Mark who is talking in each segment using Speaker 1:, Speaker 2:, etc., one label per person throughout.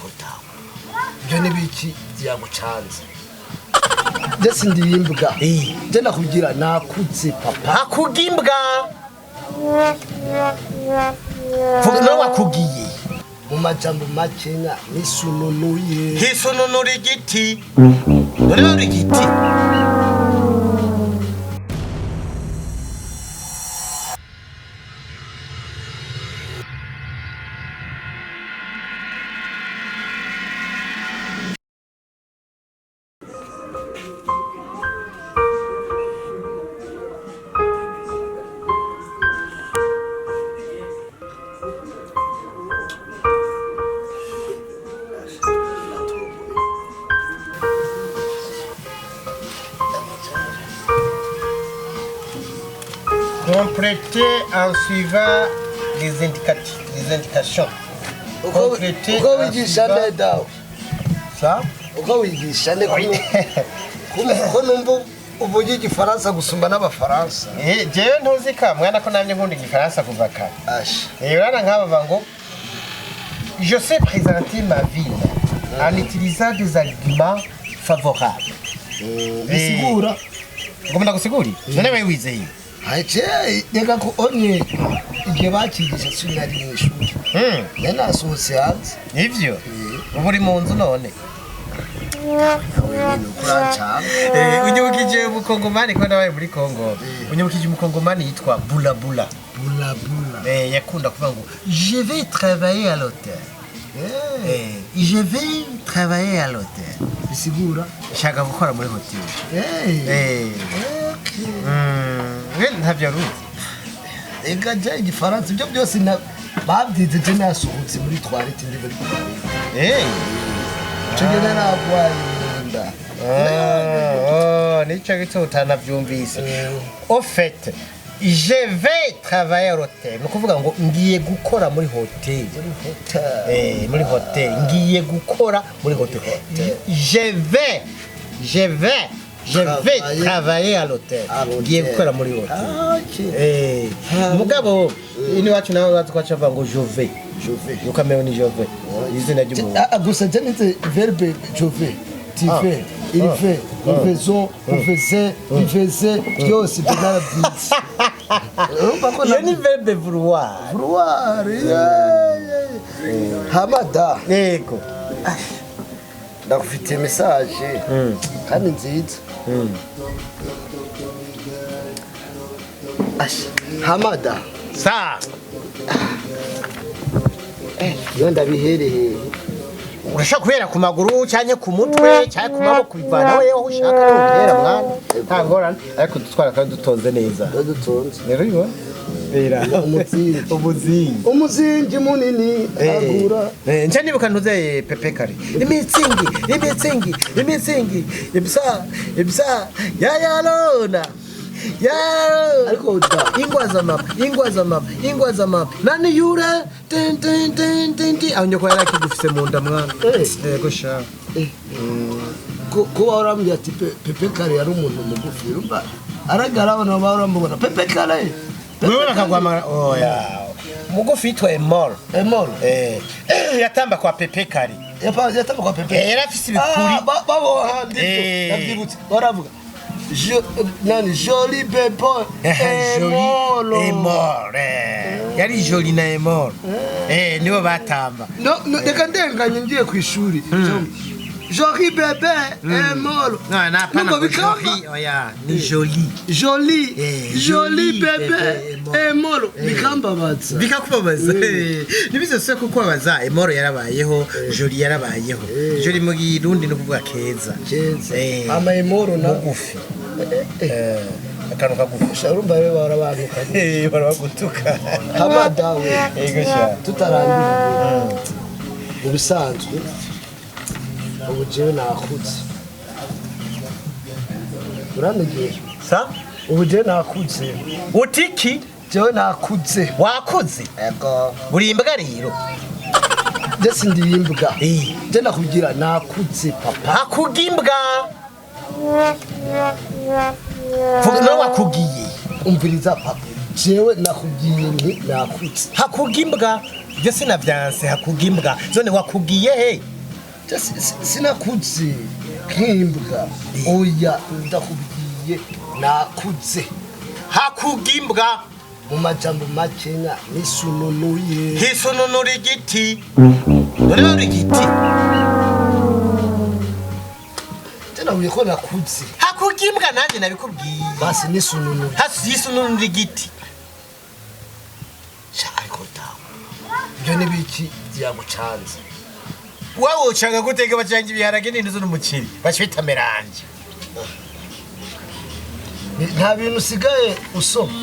Speaker 1: ariko dawe ibyo nibiki byagucanze ndetse ndiyimbwa je nakubwira nakutse papa
Speaker 2: hakugimbwa vuga nawe wakugiye
Speaker 1: mu majambo makenya nisununuye
Speaker 2: hisununura igiti none igiti Complétez en suivant les indications.
Speaker 1: Complétez en suivant.
Speaker 2: Ça?
Speaker 1: Uko wigisha ne ko numva uvuga igifaransa gusumba n'abafaransa.
Speaker 2: Jewe ntuzika mwana ko namye nkunda igifaransa kuva kare.
Speaker 1: Ash.
Speaker 2: Urana nk'aba ngo je sais présenter ma ville en utilisant des arguments favorables.
Speaker 1: Bisigura.
Speaker 2: Ngomba gusiguri? None wewe wizeye.
Speaker 1: Haje reka ko onye igihe bakigisha sinari mu ishuri. Nena asohotse hanze.
Speaker 2: Ivyo? Ubu uri mu nzu none. Unyibukije umukongomani ko nabaye muri Kongo. Unyibukije umukongomani yitwa Bulabula.
Speaker 1: Bulabula.
Speaker 2: Yakunda kuvuga ngo je vais travailler à l'hôtel. Je vais travailler à l'hôtel.
Speaker 1: Bisigura
Speaker 2: nshaka gukora muri hotel. Ntabyo ruzi.
Speaker 1: Ega je igifaransa ibyo byose babyize je nasohotse muri toilette ndi muri toilette. Chegena na bwayinda.
Speaker 2: Nico gitutana byumvise. Au fait, je vais travailler à l'hôtel. Nukuvuga ngo ngiye gukora muri hotel. Muri hotel. Ngiye gukora muri hotel. Je vais travailler à l'hôtel. Ngiye gukora muri hotel. Mugabo ini wacu nawe watwachava ngo je vais. Ukamenya ni je vais. Izina ry'umuntu.
Speaker 1: Gusa je nite verbe je vais. Tu fais, il fait, nous faisons, vous faisiez, il faisait, byose byarabyitse.
Speaker 2: Iyo ni verbe vouloir.
Speaker 1: Vouloir. Hamada.
Speaker 2: Yego.
Speaker 1: Ndakufitiye message kandi nziza. Hamada.
Speaker 2: Sa.
Speaker 1: Yo ndabihereye.
Speaker 2: Urashaka kubera ku maguru cyane ku mutwe cyane ku maboko bivana wewe aho ushaka n'ubwera mwana ntangorane ariko dutwara kandi dutonze neza
Speaker 1: dutonze
Speaker 2: rero ibo era umuzingi munini agura nje nibuka ntuze pepe kare imitsingi ibisa yalona
Speaker 1: ariko
Speaker 2: ingwaza mama nani yure ten anyoko yarakigufise mu nda mwana yego sha
Speaker 1: ko warambye ati pepe kare yari umuntu mugufi rumba aragara abantu barambona pepe kare
Speaker 2: wewe nakagwama oya mugufi yitwa Emol yatamba kwa pepe kare
Speaker 1: yatamba kwa pepe
Speaker 2: yarafise ibikuri
Speaker 1: babo handi yabyibutse baravuga joli bebo
Speaker 2: Emol yari joli na Emol nibo batamba
Speaker 1: reka ndenganye ngiye ku ishuri joli bebe Emol
Speaker 2: no joli oya ni
Speaker 1: joli bebe Emol bikambabaza
Speaker 2: nibize se kukubabaza Emol yarabayeho joli yarabayeho joli mu Kirundi no kuvuga keza
Speaker 1: ama Emol na
Speaker 2: mugufi akanuka gufasha
Speaker 1: urumva rero barabanuka
Speaker 2: barabagutuka
Speaker 1: Hamada we
Speaker 2: yego sha
Speaker 1: tutarangira ubusanzwe ubujewe nakutse uranegeye
Speaker 2: sa
Speaker 1: ubujewe nakutse
Speaker 2: utiki
Speaker 1: jewe nakutse
Speaker 2: wakuze
Speaker 1: ego
Speaker 2: urimbwa rero
Speaker 1: ndetse ndiyimbwa je nakubwira nakutse papa
Speaker 2: hakugimbwa vuga nawe wakugiye
Speaker 1: umviriza papa jewe nakubwiye nti nakutse
Speaker 2: hakugimbwa byo sinavyanse hakugimbwa zone wakugiye he
Speaker 1: sinakuze nk'imbwa oya ndakubwiye nakuze
Speaker 2: hakugimbwa
Speaker 1: mu majambo makenya nisununuye
Speaker 2: hisununura igiti urebe igiti
Speaker 1: tena uyeko nakuze
Speaker 2: hakugimbwa nanjye nabikubwiye
Speaker 1: basi nisununuye
Speaker 2: hisununura igiti
Speaker 1: ariko dawe ibyo nibiki byagucanze
Speaker 2: wowe ucanga guteka bacanga ibiharage n'intuzo n'umuceri bashita meranje
Speaker 1: nta bintu usigaye usoma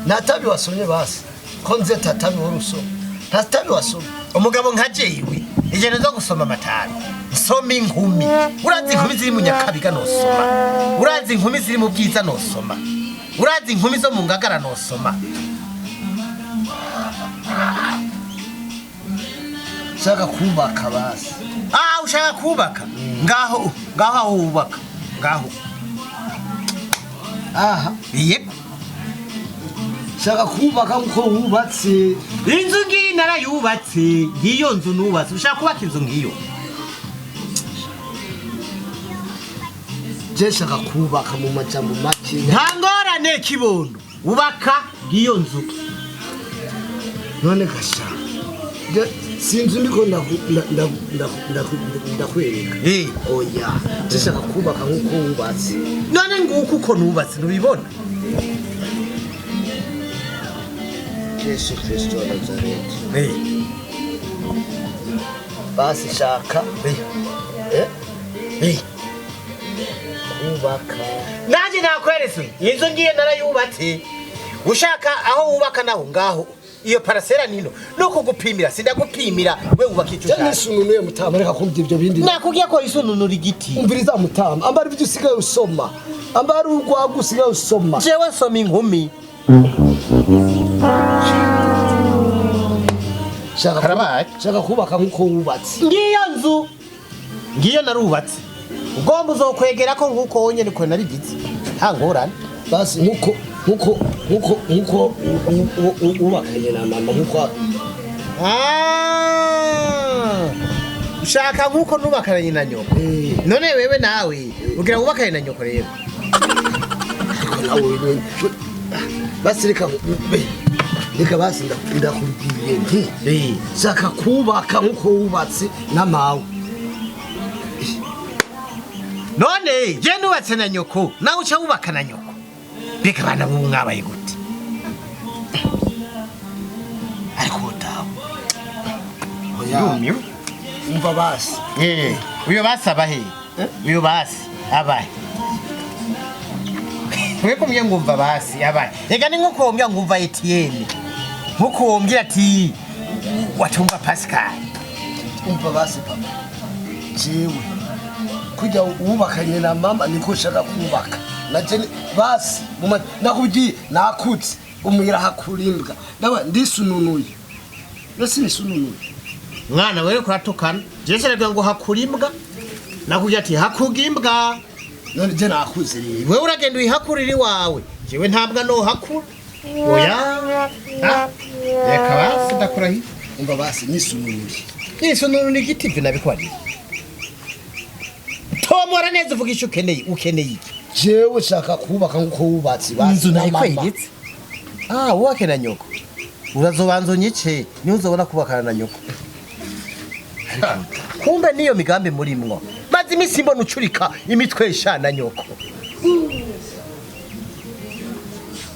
Speaker 1: natabi wasomye basi ko nze tatabi wari usoma natabi wasomye
Speaker 2: umugabo nka jewe igenda zo gusoma amatari nsoma inkumi urazi inkumi ziri mu nyakabiga nosoma urazi inkumi ziri mu bwiza nosoma urazi inkumi zo mu ngagara nosoma
Speaker 1: shaka kubaka basi
Speaker 2: ushaka kubaka ngaho aho wubaka ngaho yego
Speaker 1: shaka kubaka uko wubatse
Speaker 2: inzu ngiyi narayubatse ngiyo nzu nubatse ushaka kubaka inzu ngiyo
Speaker 1: je shaka kubaka mu majambo make
Speaker 2: nta ngorane kibondo ubaka ngiyo nzu
Speaker 1: none gasha sinzi ndiko ndakwereka oya je shaka kubaka nkuko wubatse
Speaker 2: none nguko uko nubatse nubibona
Speaker 1: Yesu Kristo wa Nazareti basi shaka kubaka
Speaker 2: nanjye nakweretse inzu ngiye narayubatse ushaka aho wubaka naho ngaho iyo parasera nino no kugupimira sindagupimira we wubaka icyo
Speaker 1: cyane isununuye mutama reka kumva ibyo bindi
Speaker 2: nakubwiye ko isununura igiti
Speaker 1: umviriza mutama ambara ibyo usigaye usoma ambara urwagu usigaye usoma
Speaker 2: jewe nsoma inkumi
Speaker 1: shaka kubaka nkuko wubatse
Speaker 2: ngiyo nzu ngiyo narubatse ugomba uzokwegera ko nkuko wonyene ko narigitse nta ngorane
Speaker 1: basi nkuko ubakanye na mama nkuko
Speaker 2: ushaka nkuko nubakanye na nyoko none wewe nawe ugira ubakanye na nyoko rero
Speaker 1: basi reka basi ndakubwiye nti shaka kubaka nkuko wubatse n'amawe
Speaker 2: none je nubatse na nyoko nawe uca wubaka na nyoko reka bana bubu mwabaye gute
Speaker 1: ariko dawe
Speaker 2: yumye
Speaker 1: umva basi
Speaker 2: uyo basi abahe uyo basi abahe weko mye ngumva basi abahe reka ni nkuko wombya ngumva Etienne nkuko wombya ati watumva Pascal
Speaker 1: umva basi papa jewe kujya wubakanye na mama niko shaka kubaka naje basi nakubwiye nakutse umwira hakurimbwa nawe ndisununuye nose nisununuye
Speaker 2: mwana wewe kuratukana je serega ngo hakurimbwa nakubwiye ati hakugimbwa
Speaker 1: none je nakuze rero
Speaker 2: wewe uragenda uyihakurira wawe jewe ntabwa no hakura oya reka basi ndakurahi
Speaker 1: umva basi nisununuye
Speaker 2: nisununuye igiti vyo nabikwari tomora neza uvugisha ukeneye iki
Speaker 1: jewe shaka kubaka nkuko wubatse basi
Speaker 2: inzu nayikwegitse wubake na nyoko urazobanza unyice niho uzobona kubakana na nyoko kumbe niyo migambi murimwo maze imisi mbona ucurika imitwe ishana nyoko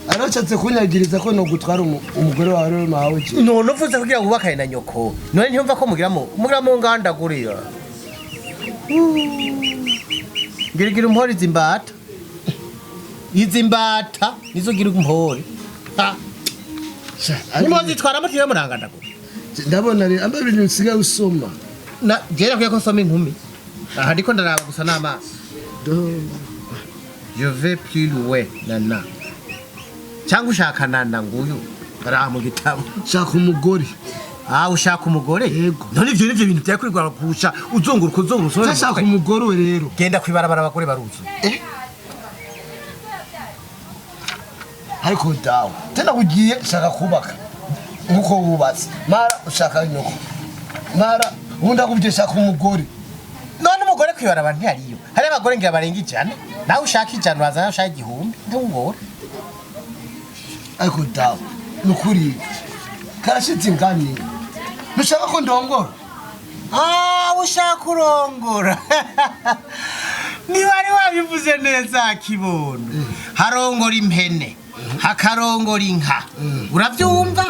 Speaker 1: aracatse kunyagiriza ko no gutwara umugore wawe rero mawe je
Speaker 2: none uvuze kugira ngo ubakane na nyoko none ntiyumva ko mugiramo nganda gurira Gira umuhori zimbata izimbata nizo gira umuhori Nimozi twara mutiye muranganda ko
Speaker 1: ndabona rero amba ibintu usigaye usoma
Speaker 2: na gera kuye ko nsoma inkumi aha ndiko ndaraba gusa n'amaso je vais plus loin nana cyangwa ushaka nana nguyu araha mu gitabo
Speaker 1: shaka umugore
Speaker 2: ushaka umugore
Speaker 1: yego
Speaker 2: none ivyo nivyo bintu byakwirwa kurusha uzunguruka uzungurusora
Speaker 1: shaka umugore we rero
Speaker 2: genda kwibarabara abagore baruzu
Speaker 1: ariko dawe tena ugiye shaka kubaka nkuko wubatse mara ushaka nyoko mara ubundi akubye shaka umugore
Speaker 2: none umugore kwibaraba ntiyariyo hari abagore ngira barenga 100 nawe ushaka 100 uraza nawe ushaka 1000 ntungora
Speaker 1: ariko dawe nukuri karashitse ingani nushaka ko ndongora
Speaker 2: ushaka kurongora ni wari wabivuze neza kibondo harongora impene hakarongora inka uravyumva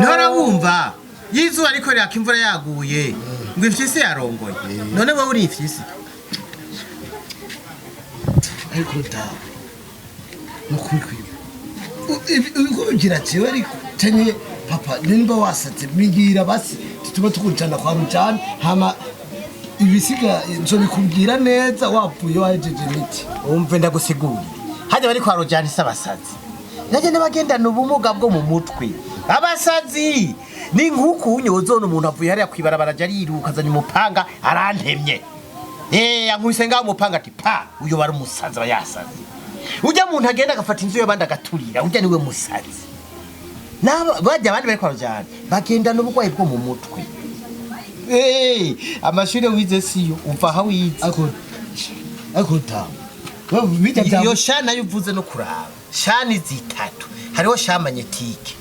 Speaker 2: nora wumva yizuba ariko rya kimvura yaguye ngo imfyisi yarongoye none wowe uri imfyisi
Speaker 1: ariko dawe nukuri ugira ciwe ariko tenye papa nimba wasatse bigira basi tuba tukuricana kwa rujana hama ibisiga nzo bikubwira neza wapfuye wajeje miti
Speaker 2: umve ndagusigura hajya bari kwa rujana isabasazi naje nabagendana ubumuga bwo mu mutwe abasazi ni nkuko unyozona umuntu avuye hariya kwibarabara ariruka azanye umupanga arantemye yankubise ngaho umupanga ati pa uyo bari umusazi bayasazi ujya muntu agenda agafata inzu y'abandi agaturira ujya niwe musazi bajya abandi bari kwa rujana bagendana ubugwayi bwo mu mutwe amashuri wize siyo umva aho wize
Speaker 1: ako ta
Speaker 2: iyo shana yuvuze no kuraba shani zitatu hariho shamanyetike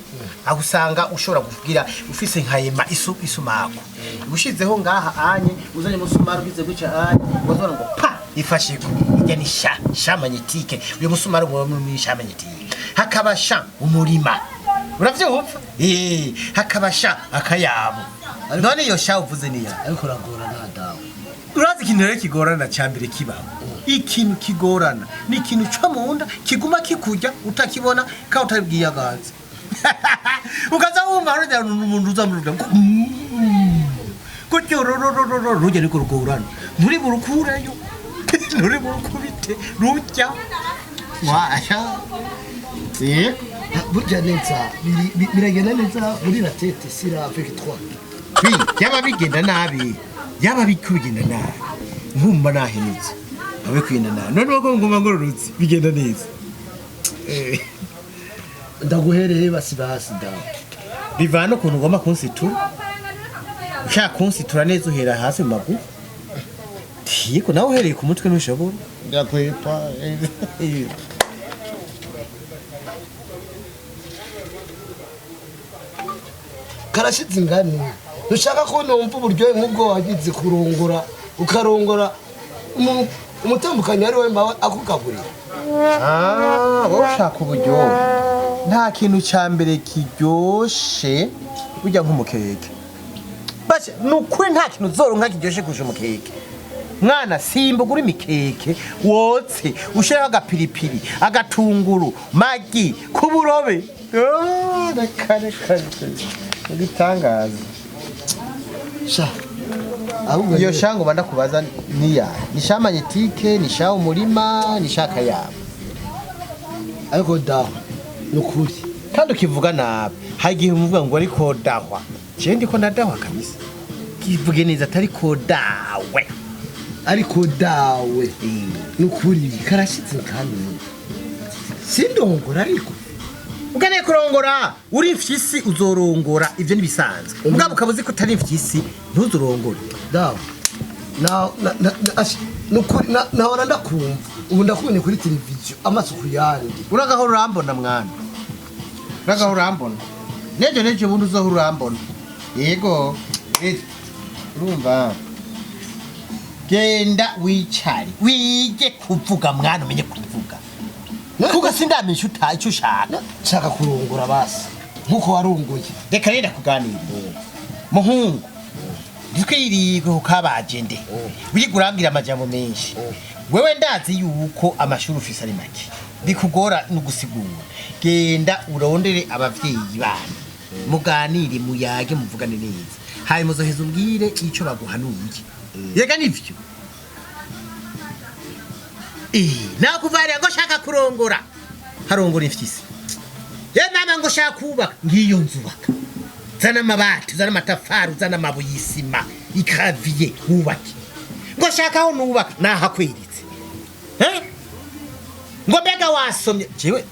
Speaker 2: aho usanga ushobora kuvugira ufise nkayema isumako ushizeho ngaha anye uzanye musumaro bize guca anye wazona ngo pa ifashiko ijya ni shamanyetike uyo musumaro mu shamanyetike hakaba sha umurima uravyumva hakaba sha akayabo none iyo sha uvuze niya
Speaker 1: ariko ragora na dawe
Speaker 2: urazi ikintu rero kigorana cyambere kibaho ikintu kigorana ni ikintu cyo munda kiguma kikujya utakibona ka utabwiye agaze ukaza wumva rujya umuntu uzamuruga kutyo rujya niko rugorana muri burukurayo muri burukubite rujya washa
Speaker 1: burya neza biragenda neza muri la tête sira avec 3
Speaker 2: yaba bigenda nabi yaba bikugenda nabi nkumva nahenetse abe kwina nabi none wako ngoma ngororutse bigenda neza
Speaker 1: ndaguhereye basi da
Speaker 2: bivana ukuntu ngoma kunsitura ushaka kunsitura neza uhera hasi mu maguru tiko nawe uhereye ku mutwe ntushobora
Speaker 1: ndakwepa karashitse ingani ushaka ko numva uburyohe nk'ubwo wagize kurongora ukarongora umutambukanye ari we mawe akugaburira
Speaker 2: wowe ushaka uburyohe nta kintu cya mbere kiryoshe ujya nk'umukeke basi ni ukuri nta kintu uzoronka kiryoshe kurusha umukeke mwana simba ugura imikeke wotse ushyiraho agapiripiri agatunguru magi k'uburobe reka ibitangaza
Speaker 1: sha
Speaker 2: iyo shango banda kubaza niya ni shamanyetike ni sha umurima ni shaka yabo
Speaker 1: ariko dawa nukuri
Speaker 2: kandi ukivuga nabi hari igihe umuvuga ngo ariko dahwa je ndiko ndadahwa kabisa kivuge neza atari ko dawe
Speaker 1: ariko dawe nukuri karashitse kandi sindongora ariko
Speaker 2: ugane kurongora uri imfyisi uzorongora ivyo nibisanzwe mugabo ukabuze ko utari imfyisi ntuzurongore
Speaker 1: dawe nukuri nahora ndakumva ubu ndakubonye kuri televiziyo amasuku yandi
Speaker 2: uragahora urambona mwana uragahora urambona nejo ubundi uzohora urambona yego urumva genda wicare wige kuvuga mwana umenye kuvuga kuko sindamisha icyo ushaka
Speaker 1: nshaka kurongora basi nkuko warunguye
Speaker 2: reka renda kuganira muhungu twirigwe ukabaje nde wigurambira amajambo menshi wewe ndazi yuko amashuri ufise ari make bikugora no gusigura genda urondere abavyeyi bana muganire muyage muvugane neza hayi muzoheza umbwire ico baguhanuye yega nivyo nakuvarira ngo shaka kurongora harongora imfyisi mama ngo shaka kubaka ngiyo nzubaka zana amabati zana amatafari zana amabuye y'isima ikaviye wubake ngo shaka aho nubaka nahakwiritse ngo mbega wasomye jewe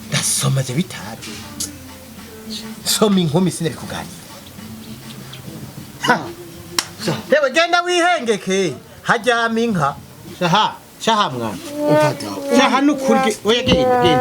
Speaker 2: ndasoma je bitabi soma inkumi sinari kuganira Yewe genda wihengeke hajyama inka. Shaha mwana.
Speaker 1: Upata.
Speaker 2: Shaha nukuri oya genda.